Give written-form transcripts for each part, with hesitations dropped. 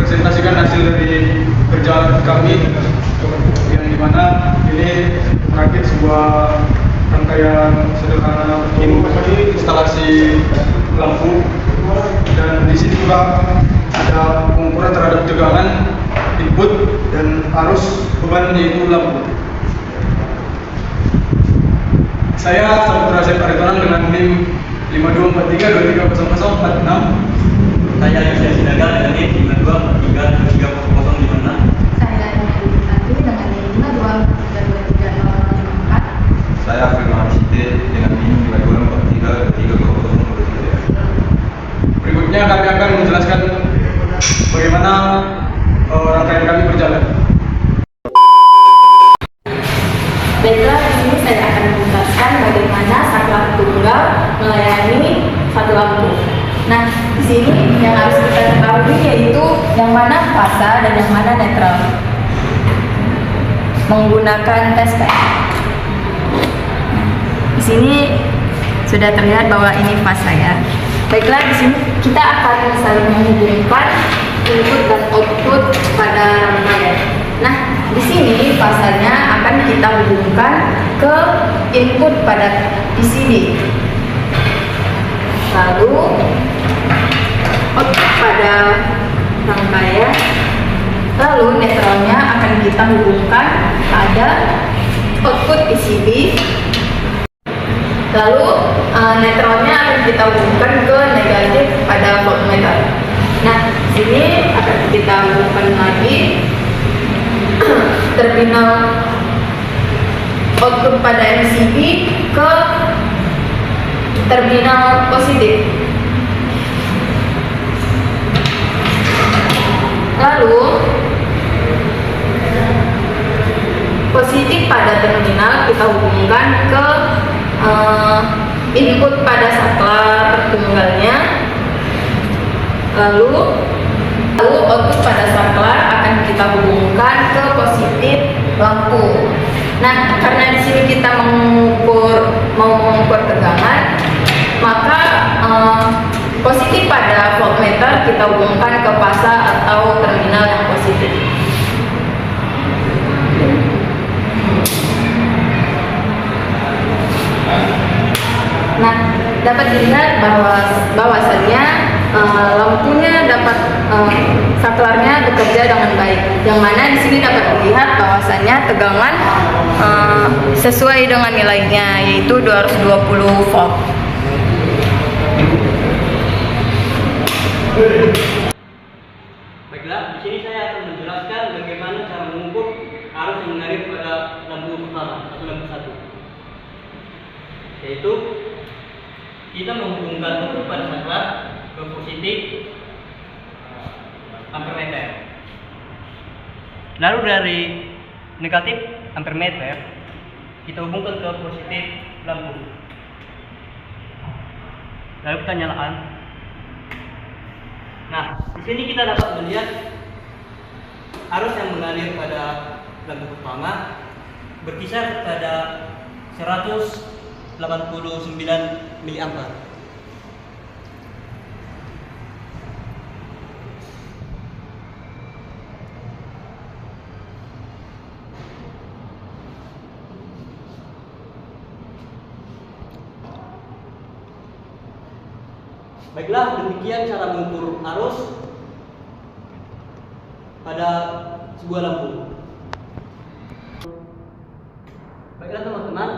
presentasikan hasil dari kerja kami yang dimana ini merakit sebuah rangkaian sederhana instalasi lampu, dan di sini juga ada pengukuran terhadap tegangan input dan arus beban yaitu lampu. Saya Saputra Asep Aritonan dengan NIM 5243230046. Saya Yusya Sinaga dengan NIM 5243230056. Saya Nanti dengan NIM 52432304. Saya Firman Siti dengan NIM 5243230023. Berikutnya kami akan menjelaskan bagaimana rangkaian kami berjalan. Baiklah, di sini saya akan menjelaskan bagaimana saklar tunggal melayani satu lampu. Nah, di sini yang harus kita ketahui yaitu yang mana fasa dan yang mana netral. Menggunakan tes pen. Di sini sudah terlihat bahwa ini fasa ya. Baiklah, di sini kita akan saling menghubungkan input dan output pada rangkaian. Nah, di sini fasanya akan kita hubungkan ke input pada PCB. Lalu output pada rangkaian. Lalu netralnya akan kita hubungkan pada output PCB. Lalu netralnya akan kita hubungkan ke negatif pada voltmeter. Nah, sini akan kita hubungkan lagi terminal output pada MCB ke terminal positif. Lalu positif pada terminal kita hubungkan ke input pada saklar tunggalnya. Lalu output pada saklar akan kita hubungkan ke positif lampu. Nah, karena di sini kita mau mengukur tegangan, maka positif pada voltmeter kita hubungkan ke fasa atau terminal yang positif. Nah, dapat dilihat bahwasannya lampunya dapat saklarnya bekerja dengan baik. Yang mana di sini dapat dilihat bahwasannya tegangan sesuai dengan nilainya, yaitu 220 volt. Baiklah, di sini saya akan menjelaskan bagaimana cara mengukur arus yang mengalir pada lampu pertama atau lampu satu. Yaitu kita menghubungkan output pada saklar ke positif ampermeter. Lalu dari negatif ampermeter kita hubungkan ke positif lampu. Lalu kita nyalakan. Nah, di sini kita dapat melihat arus yang mengalir pada lampu pertama berkisar pada 189 mA. Baiklah, demikian cara mengukur arus pada sebuah lampu. Baiklah teman-teman,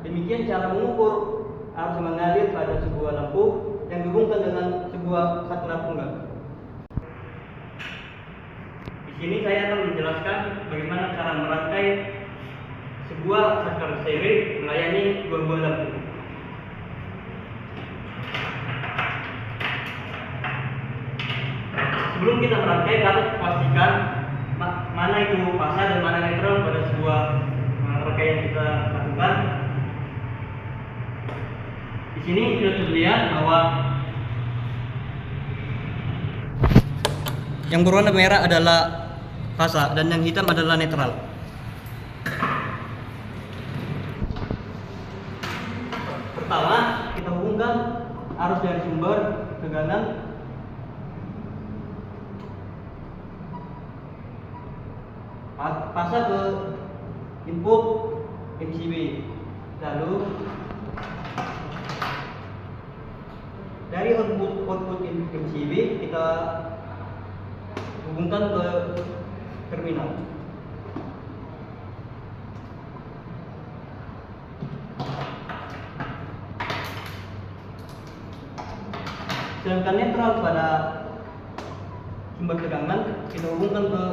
demikian cara mengukur arus yang mengalir pada sebuah lampu yang dihubungkan dengan sebuah saklar tunggal. Di sini saya akan menjelaskan bagaimana cara merangkai sebuah saklar seri melayani dua buah lampu. Sebelum kita merangkai, dapat pastikan mana itu fasa dan mana netral pada sebuah rangkaian yang kita lakukan. Di sini sudah terlihat bahwa yang berwarna merah adalah fasa dan yang hitam adalah netral. Pertama, kita hubungkan arus dari sumber tegangan fasa ke input MCB. Lalu dari output MCB kita hubungkan ke terminal. Sedangkan netral pada sumber tegangan kita hubungkan ke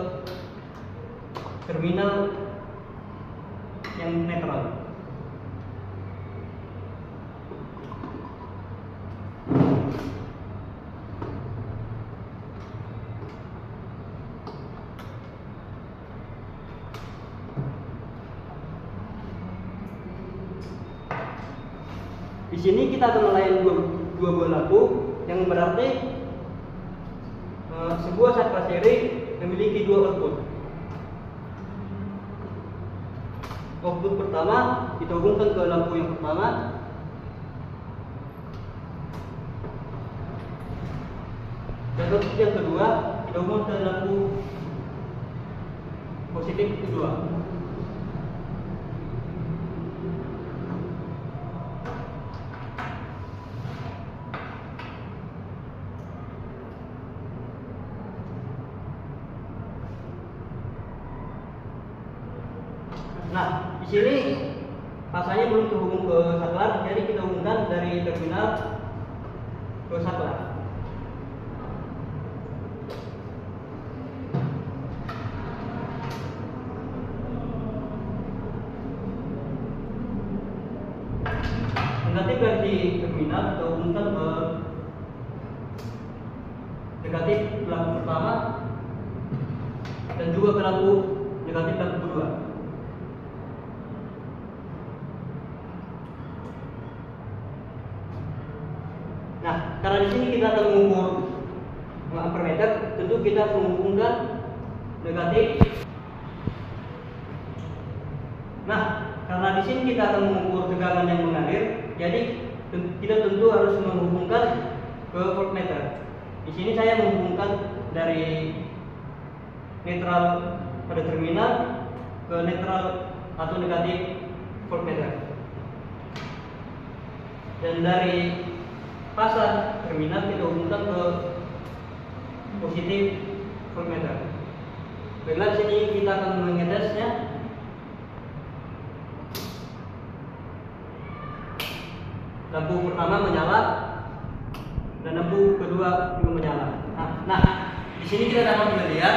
terminal yang netral. Di sini kita akan melayani dua buah lampu yang berarti sebuah saklar seri memiliki dua output. Output pertama kita hubungkan ke lampu yang pertama, dan output yang kedua kita hubungkan ke lampu positif kedua. Nah, di sini pasanya belum terhubung ke saklar, jadi kita hubungkan dari terminal ke saklar. Negatif dari terminal kita hubungkan ke negatif lampu pertama dan juga ke lampu negatif lampu kedua. Nah, karena di sini kita akan mengukur ampermeter, tentu kita harus menghubungkan negatif. Nah, karena di sini kita akan mengukur tegangan yang mengalir, jadi kita tentu harus menghubungkan ke voltmeter. Di sini saya menghubungkan dari netral pada terminal ke netral atau negatif voltmeter, dan dari fasa terminal kita hubungkan ke positif voltmeter. Baiklah, sini kita akan mengetesnya. Lampu pertama menyala dan lampu kedua juga menyala. Nah, di sini kita dapat melihat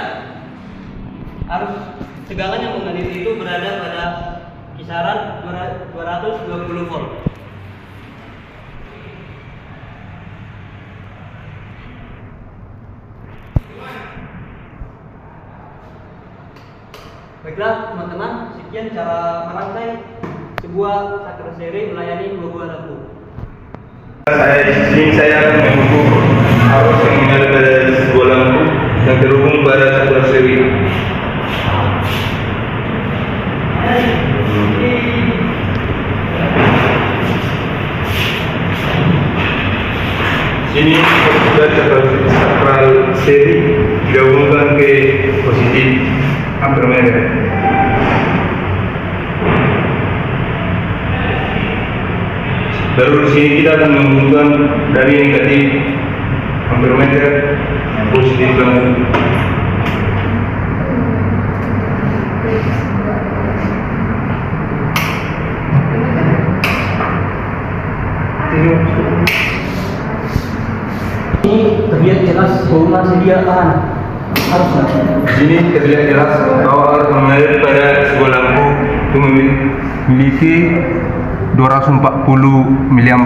arus tegangan yang mengalir itu berada pada kisaran 220 volt. Baiklah teman-teman, sekian cara merangkai sebuah saklar seri melayani dua buah lampu. Saya akan mengukur arus yang mengalir pada sebuah lampu yang terhubung pada saklar seri. Sini sudah saklar seri digabungkan ke positif ampermeter. Baru di sini kita akan menghubungkan dari negatif ampermeter positif lampu. Ini terlihat jelas bahwa sediaan arusnya. Sini terlihat jelas bahwa arus mengalir pada sebuah lampu itu memiliki 240 mA.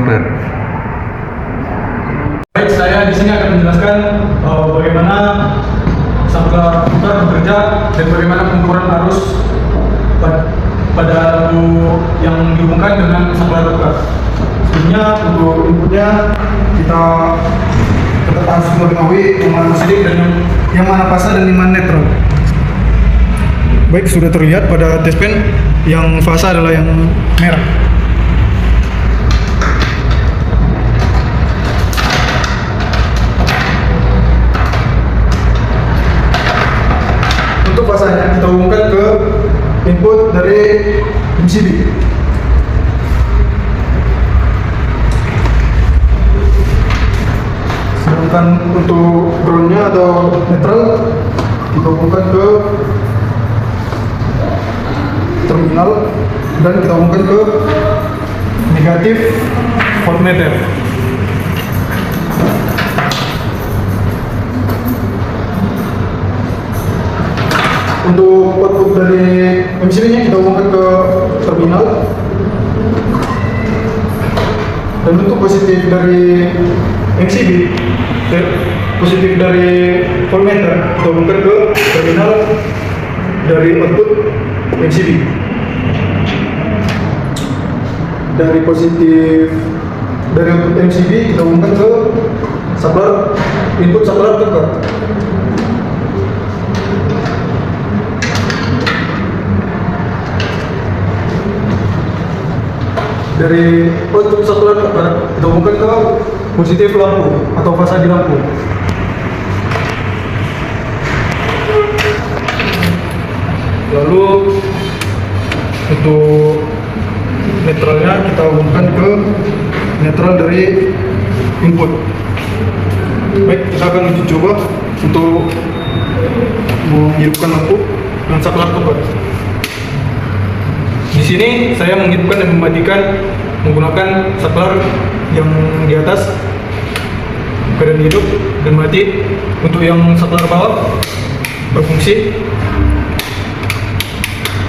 Baik, saya di sini akan menjelaskan bagaimana saklar putar bekerja dan bagaimana pengukuran arus pada lampu yang dihubungkan dengan saklar putar. Sebelumnya untuk inputnya kita tetap harus mengetahui yang mana positif dan yang mana fasa dan yang mana netral. Baik, sudah terlihat pada test pen yang fasa adalah yang merah. Untuk fasanya kita hubungkan ke input dari MCB. Sedangkan untuk groundnya atau netral kita hubungkan ke terminal dan kita hubungkan ke negatif voltmeter. Untuk output dari MCB-nya kita hubungkan ke terminal, dan untuk positif dari MCB, positif dari voltmeter kita hubungkan ke terminal dari output MCB. Dari positif dari output MCB kita hubungkan ke saklar, input saklar tekan. Dari output saklar tekan kita hubungkan ke positif lampu atau fasa di lampu. Lalu untuk netralnya kita hubungkan ke netral dari input. Baik, kita akan uji coba untuk menghidupkan lampu dan saklar tekan. Di sini saya menghidupkan dan mematikan menggunakan saklar yang di atas keadaan hidup dan mati. Untuk yang saklar bawah berfungsi.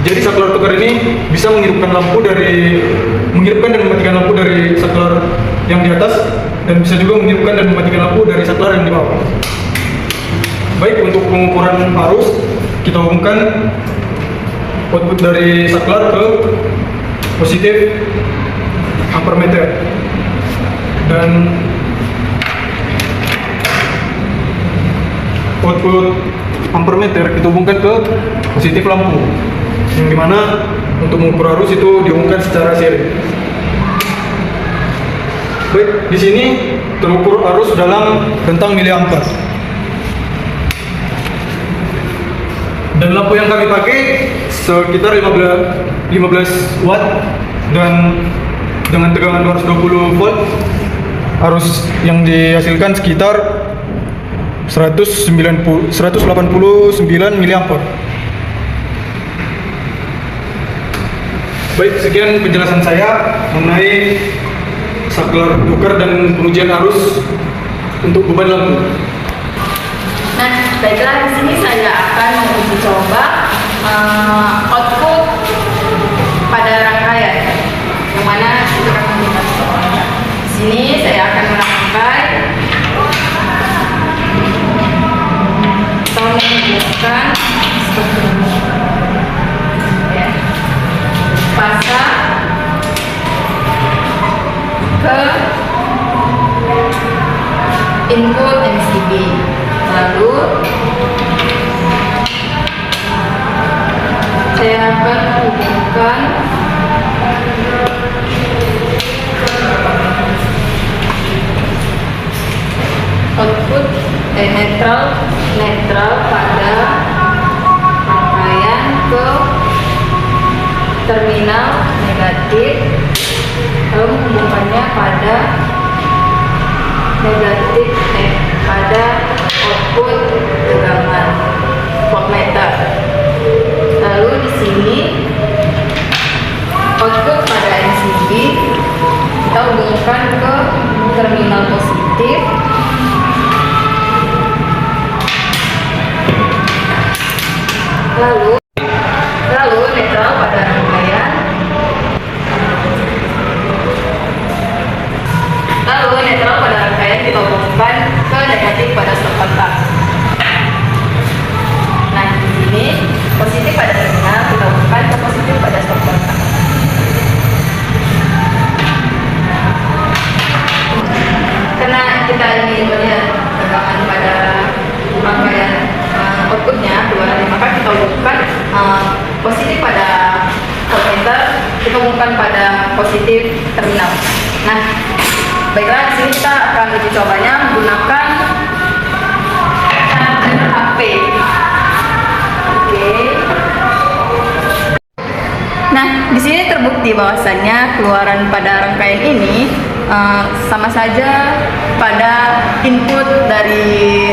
Jadi saklar tukar ini bisa menghidupkan dan mematikan lampu dari saklar yang di atas, dan bisa juga menghidupkan dan mematikan lampu dari saklar yang di bawah. Baik, untuk pengukuran arus kita hubungkan output dari saklar ke positif ampermeter, dan output ampermeter kita hubungkan ke positif lampu, yang dimana untuk mengukur arus itu dihubungkan secara seri. Baik, di sini terukur arus dalam rentang miliampere. Dan lampu yang kami pakai sekitar 15 watt dan dengan tegangan 220 volt. Arus yang dihasilkan sekitar 189 miliampere. Baik, sekian penjelasan saya mengenai saklar tukar dan pengujian arus untuk beban lampu. Nah, baiklah, di sini saya akan menguji coba output pada rangkaian, yang mana itu akan menjadi soal. Di sini saya akan merangkai atau menunjukkan seperti ini. Ya. Fasa ke input MCB. Lalu saya akan hubungkan output netral pada rangkaian ke terminal negatif, lalu menghubungkannya pada negatif pada output tegangan voltmeter. Lalu di sini output pada MCB kita hubungkan ke terminal positif, lalu netral pada rangkaian, kita hubungkan ke negatif pada stop kontak. Nah, di sini positif pada terminal kita hubungkan ke positif pada stop kontak. Karena kita ingin melihat tegangan pada rangkaian outputnya keluarannya, maka kita hubungkan positif pada voltmeter, kita hubungkan pada positif terminal. Nah, baiklah, di sini kita akan uji cobanya menggunakan charger HP. Oke. di sini terbukti bahwasannya keluaran pada rangkaian ini sama saja pada input dari